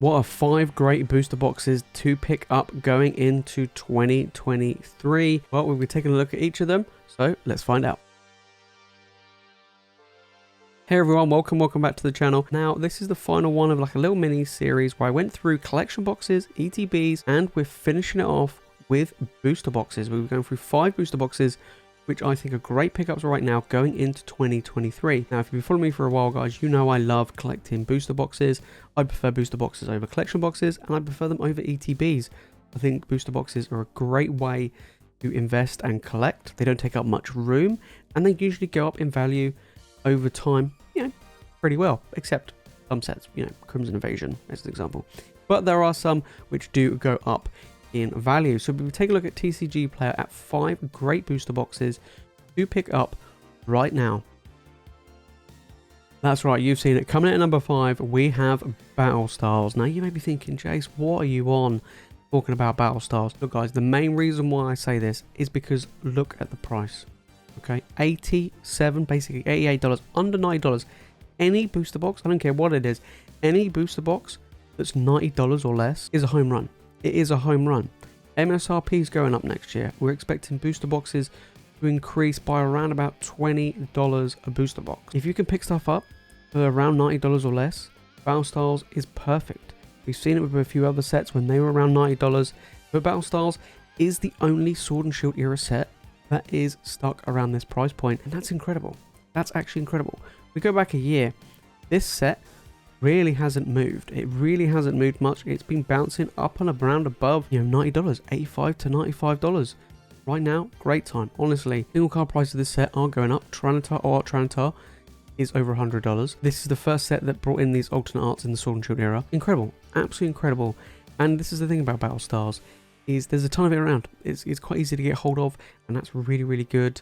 What are 5 great booster boxes to pick up going into 2023? Well, we'll be taking a look at each of them, so let's find out. Hey everyone, welcome back to the channel. Now, this is the final one of like a little mini series where I went through collection boxes, ETBs, and we're finishing it off with booster boxes. We were going through 5 booster boxes, which I think are great pickups right now going into 2023. Now, if you've been following me for a while, guys, you know I love collecting booster boxes. I prefer booster boxes over collection boxes, and I prefer them over ETBs. I think booster boxes are a great way to invest and collect. They don't take up much room, and they usually go up in value over time, pretty well, except some sets, Crimson Invasion as an example. But there are some which do go up in value. So we'll take a look at TCG Player at 5 great booster boxes to pick up right now. That's right, you've seen it. Coming in at number 5, we have Battle Styles. Now you may be thinking, Jace, what are you on talking about Battle Styles? Look guys, the main reason why I say this is because look at the price. Okay, $87, basically $88, under $90. Any booster box, I don't care what it is, any booster box that's $90 or less is a home run. It is a home run. MSRP is going up next year. We're expecting booster boxes to increase by around about $20 a booster box. If you can pick stuff up for around $90 or less, Battle Styles is perfect. We've seen it with a few other sets when they were around $90, but Battle Styles is the only Sword and Shield era set that is stuck around this price point, and that's incredible. That's actually incredible. We go back a year, this set really hasn't moved. It really hasn't moved much. It's been bouncing up and around above, $90, $85 to $95. Right now, great time. Honestly, single card prices of this set are going up. Tyranitar or Art Tyranitar is over $100. This is the first set that brought in these alternate arts in the Sword and Shield era. Incredible, absolutely incredible. And this is the thing about Battle Stars, is there's a ton of it around. It's quite easy to get hold of, and that's really, really good.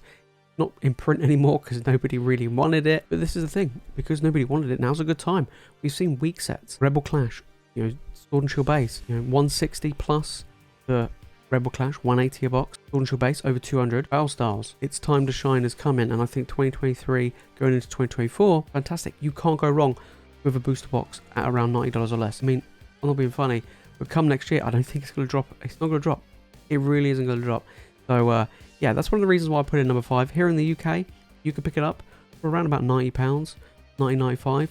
Not in print anymore because nobody really wanted it, but this is the thing, because nobody wanted it, now's a good time. We've seen weak sets, Rebel Clash, Sword and Shield base, 160 plus the Rebel Clash, 180 a box, Sword and Shield base over 200. Battle Styles, its time to shine is coming, and I think 2023 going into 2024, fantastic. You can't go wrong with a booster box at around $90 or less. I mean, I'm not being funny, but come next year, I don't think it's going to drop. It's not going to drop. It really isn't going to drop. So yeah, that's one of the reasons why I put it in number 5. Here in the UK, you can pick it up for around about £90, $90.95.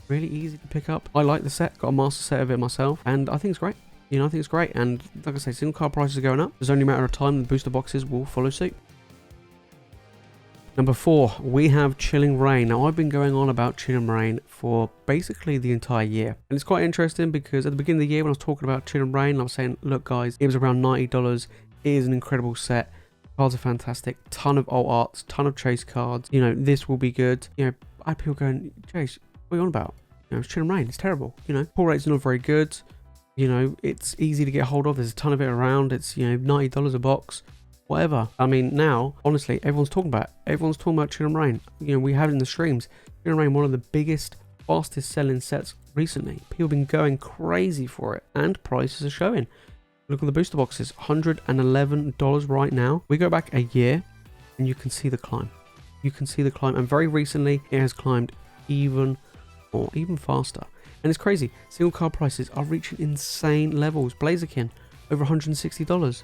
Really easy to pick up. I like the set, got a master set of it myself, and I think it's great. I think it's great. And like I say, single card prices are going up. There's only a matter of time the booster boxes will follow suit. Number 4, we have Chilling Reign. Now, I've been going on about Chilling Reign for basically the entire year. And it's quite interesting because at the beginning of the year when I was talking about Chilling Reign, I was saying, look guys, it was around $90. It is an incredible set. Cards are fantastic. Ton of alt arts, ton of chase cards. This will be good. I had people going, Chase, what are you on about? It's Chilling Reign. It's terrible. Pull rate's not very good. It's easy to get hold of. There's a ton of it around. It's, $90 a box. Whatever. I mean, now, honestly, everyone's talking about it. Everyone's talking about Chilling Reign. We have it in the streams. Chilling Reign, one of the biggest, fastest selling sets recently. People have been going crazy for it. And prices are showing. Look at the booster boxes, $111 right now. We go back a year and you can see the climb. You can see the climb, and very recently it has climbed even more, even faster. And it's crazy. Single card prices are reaching insane levels. Blaziken, over $160.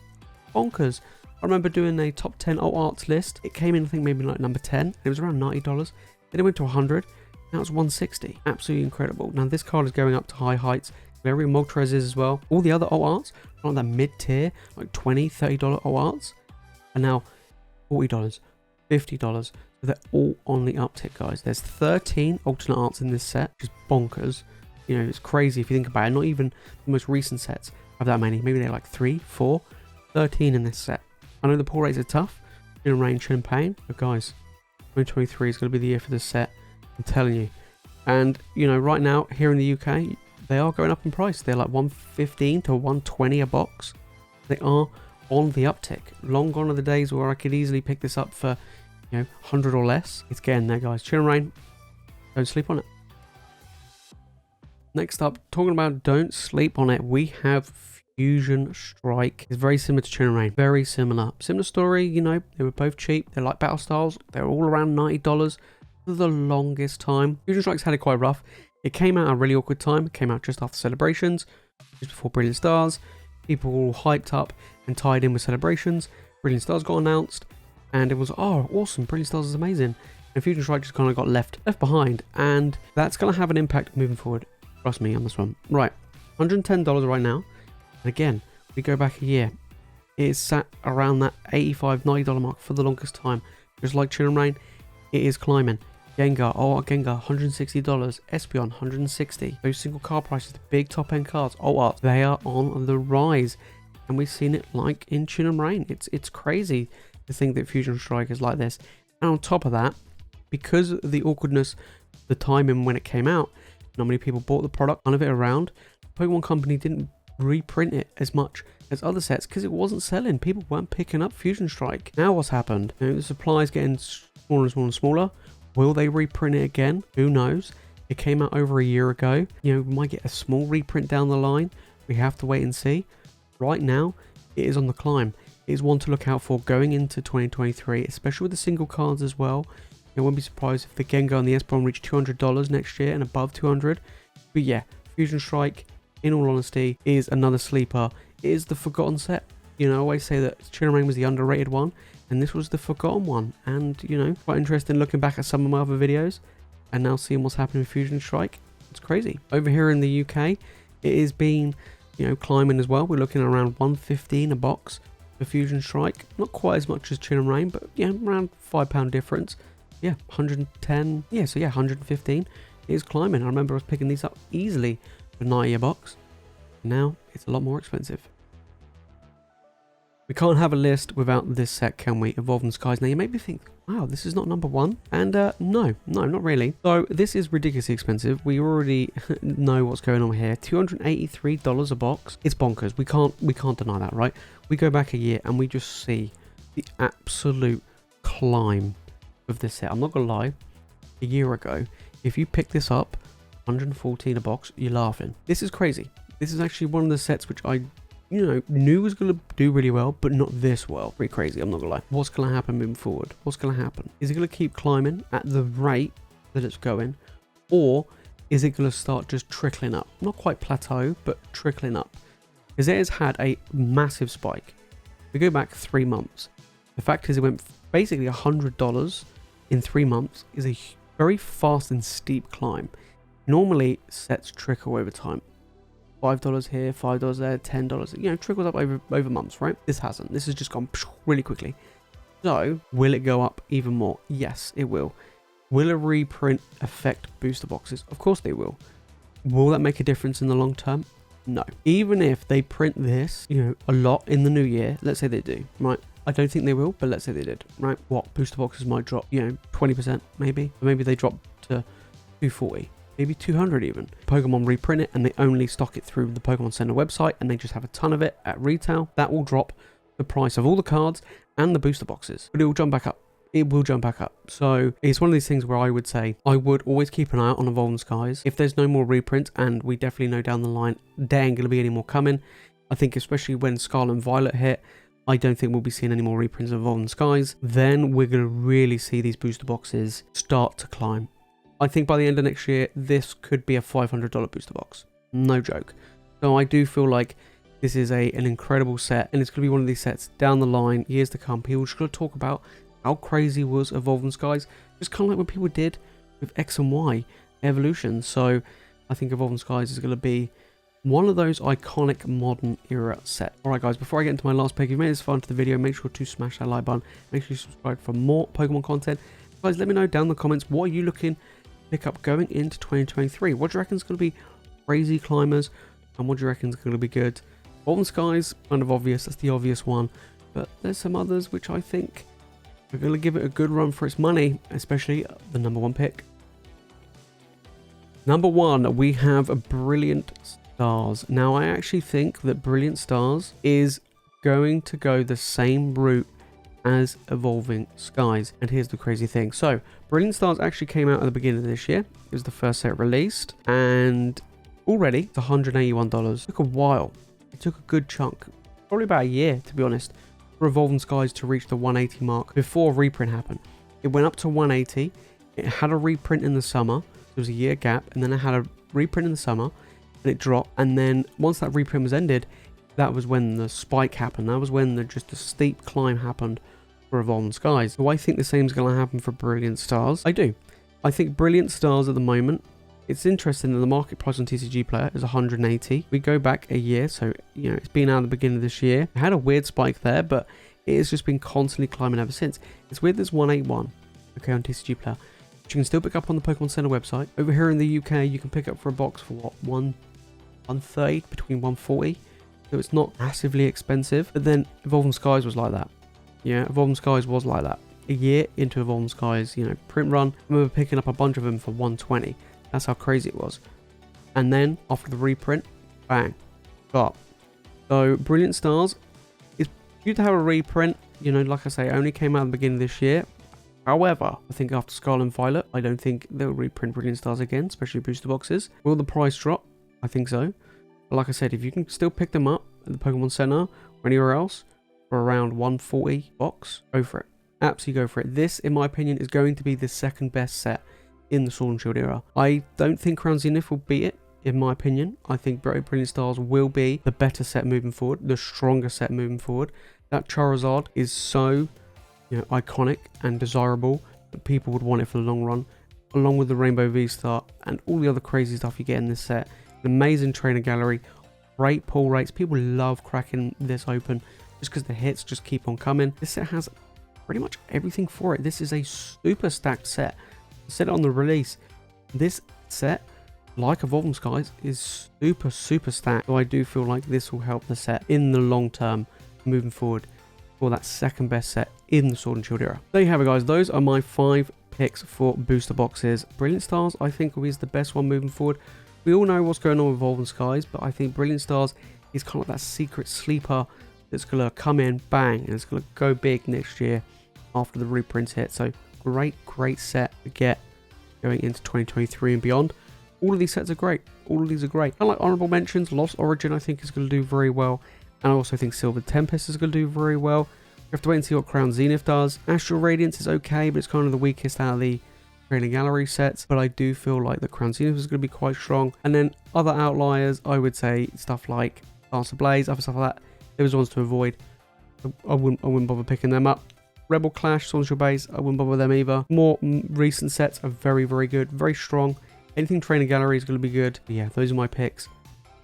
Bonkers. I remember doing a top 10 alt arts list. It came in, I think, maybe like number 10. It was around $90. Then it went to 100. Now it's 160. Absolutely incredible. Now this card is going up to high heights. Very Moltres is as well. All the other alt arts on that mid-tier, like $20, $30 alt arts, are now $40, $50. So they're all on the uptick, guys. There's 13 alternate arts in this set, which is bonkers. It's crazy if you think about it. Not even the most recent sets have that many. Maybe they're like 3, 4, 13 in this set. I know the pull rates are tough. Chilling Reign, Chilling Pain. But guys, 2023 is going to be the year for this set. I'm telling you. And, right now, here in the UK, they are going up in price. They're like $115 to $120 a box. They are on the uptick. Long gone are the days where I could easily pick this up for, 100 or less. It's getting there, guys. Chilling Reign, don't sleep on it. Next up, talking about don't sleep on it, we have Fusion Strike. It's very similar to Chilling Reign. Very similar. Similar story, they were both cheap. They're like Battle Styles. They're all around $90 for the longest time. Fusion Strike's had it quite rough. It came out at a really awkward time. It came out just after celebrations, just before Brilliant Stars. People were all hyped up and tied in with celebrations. Brilliant Stars got announced, and it was, oh, awesome, Brilliant Stars is amazing. And Fusion Strike just kind of got left behind, and that's going to have an impact moving forward. Trust me on this one. Right, $110 right now. And again, we go back a year. It is sat around that $85, $90 mark for the longest time. Just like Chin and Rain, it is climbing. Gengar, Gengar, $160. Espeon, $160. Those single card prices, the big top end cards, they are on the rise. And we've seen it like in Chin and Rain. It's crazy to think that Fusion Strike is like this. And on top of that, because of the awkwardness, the timing when it came out, not many people bought the product, none of it around. The Pokemon Company didn't reprint it as much as other sets because it wasn't selling. People weren't picking up Fusion Strike. Now what's happened? You know, the supply is getting smaller and smaller and smaller. Will they reprint it again? Who knows? It came out over a year ago. You know, we might get a small reprint down the line. We have to wait and see. Right now, it is on the climb. It is one to look out for going into 2023, especially with the single cards as well. I wouldn't be surprised if the Gengar and the Espeon reach $200 next year and above 200. But yeah, Fusion Strike, in all honesty, is another sleeper. It is the forgotten set. You know, I always say that Chin and Rain was the underrated one, and this was the forgotten one. And, you know, quite interesting looking back at some of my other videos and now seeing what's happening with Fusion Strike. It's crazy. Over here in the UK, it is been, you know, climbing as well. We're looking at around $115 a box for Fusion Strike. Not quite as much as Chin and Rain, but yeah, around £5 difference. Yeah, 110. Yeah, so yeah, 115. It is climbing. I remember I was picking these up easily for $90 a box. Now it's a lot more expensive. We can't have a list without this set, can we? Evolving Skies. Now you make me think, wow, this is not number one. And no, not really. So this is ridiculously expensive. We already know what's going on here. $283 a box. It's bonkers. We can't deny that, right? We go back a year and we just see the absolute climb of this set. I'm not gonna lie, a year ago, if you pick this up, 114 a box, you're laughing. This is crazy. This is actually one of the sets which I, you know, knew was gonna do really well, but not this well. Pretty crazy, I'm not gonna lie. What's gonna happen moving forward? What's gonna happen? Is it gonna keep climbing at the rate that it's going, or is it gonna start just trickling up? Not quite plateau, but trickling up. Because it has had a massive spike. We go back 3 months. The fact is it went basically $100 in 3 months is a very fast and steep climb. Normally sets trickle over time. $5 here, $5 there, $10, you know, trickles up over months, right? This hasn't. This has just gone really quickly. So will it go up even more? Yes, it will. Will a reprint affect booster boxes? Of course they will. Will that make a difference in the long term? No. Even if they print this, you know, a lot in the new year, let's say they do, right? I don't think they will, but let's say they did, right? What, booster boxes might drop, you know, 20% maybe? Or maybe they drop to 240, maybe 200 even. Pokemon reprint it and they only stock it through the Pokemon Center website and they just have a ton of it at retail. That will drop the price of all the cards and the booster boxes, but it will jump back up. It will jump back up. So it's one of these things where I would say I would always keep an eye out on Evolving Skies. If there's no more reprints, and we definitely know down the line there ain't going to be any more coming, I think especially when Scarlet and Violet hit, I don't think we'll be seeing any more reprints of Evolving Skies. Then we're going to really see these booster boxes start to climb. I think by the end of next year, this could be a $500 booster box. No joke. So I do feel like this is an incredible set, and it's going to be one of these sets down the line, years to come. People are just going to talk about how crazy was Evolving Skies, just kind of like what people did with X and Y evolution. So I think Evolving Skies is going to be one of those iconic modern era set. Alright guys, before I get into my last pick, if you made this far into the video, make sure to smash that like button. Make sure you subscribe for more Pokemon content. Guys, let me know down in the comments, what are you looking to pick up going into 2023? What do you reckon is going to be crazy climbers? And what do you reckon is going to be good? Evolving Skies, kind of obvious, that's the obvious one. But there's some others which I think we're going to give it a good run for its money, especially the number one pick. Number one, we have Brilliant Stars. Now, I actually think that Brilliant Stars is going to go the same route as Evolving Skies. And here's the crazy thing. So, Brilliant Stars actually came out at the beginning of this year. It was the first set released. And already, it's $181. It took a while. It took a good chunk. Probably about a year, to be honest, for Evolving Skies to reach the 180 mark before reprint happened. It went up to 180. It had a reprint in the summer, so There was a year gap, and then I had a reprint in the summer, and it dropped. And then once that reprint was ended, that was when the spike happened. That was when just a steep climb happened for Evolving Skies. Do I think the same is going to happen for Brilliant Stars? I do. I think Brilliant Stars at the moment, it's interesting that the market price on TCG Player is 180. We go back a year, so you know it's been out at the beginning of this year. It had a weird spike there, but it has just been constantly climbing ever since. It's weird there's 181, okay, on TCG Player. But you can still pick up on the Pokemon Center website. Over here in the UK, you can pick up for a box for what, 130, between 140. So it's not massively expensive. But then Evolving Skies was like that. Yeah, Evolving Skies was like that. A year into Evolving Skies, you know, print run, I remember picking up a bunch of them for 120. That's how crazy it was. And then after the reprint, bang, got. So Brilliant Stars is due to have a reprint. You know, like I say, it only came out at the beginning of this year. However, I think after Scarlet and Violet, I don't think they'll reprint Brilliant Stars again, especially booster boxes. Will the price drop? I think so. But like I said, if you can still pick them up at the Pokemon Center or anywhere else for around 140 box, go for it. Absolutely go for it. This, in my opinion, is going to be the second best set in the Sword and Shield era. I don't think Crown Zenith will beat it, in my opinion. I think Brilliant Stars will be the better set moving forward, the stronger set moving forward. That Charizard is so, you know, iconic and desirable that people would want it for the long run, along with the Rainbow V-Star and all the other crazy stuff you get in this set. An amazing trainer gallery, great pull rates. People love cracking this open just because the hits just keep on coming. This set has pretty much everything for it. This is a super stacked set. I said it on the release. This set, like Evolving Skies, is super stacked. So I do feel like this will help the set in the long term moving forward for that second best set in the Sword and Shield era. There you have it, guys. Those are my 5 picks for booster boxes. Brilliant Stars, I think, is the best one moving forward. We all know what's going on with Evolving Skies, but I think Brilliant Stars is kind of that secret sleeper that's going to come in, bang, and it's going to go big next year after the reprints hit. So great set to get going into 2023 and beyond. All of these sets are great. All of these are great. I like honorable mentions. Lost Origin, I think, is going to do very well. And I also think Silver Tempest is going to do very well. We have to wait and see what Crown Zenith does. Astral Radiance is okay, but it's kind of the weakest out of the Training Gallery sets. But I do feel like the Crown Zenith is going to be quite strong. And then other outliers, I would say stuff like Dancer Blaze, other stuff like that. Those ones to avoid. I wouldn't bother picking them up. Rebel Clash, Social Base, I wouldn't bother them either. More recent sets are very good, very strong. Anything Trainer Gallery is going to be good. But yeah, those are my picks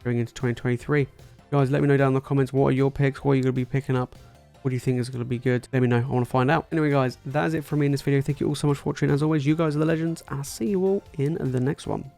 going into 2023. Guys, let me know down in the comments, what are your picks? What are you going to be picking up? What do you think is going to be good? Let me know. I want to find out. Anyway, guys, that is it from me in this video. Thank you all so much for watching. As always, you guys are the legends. I'll see you all in the next one.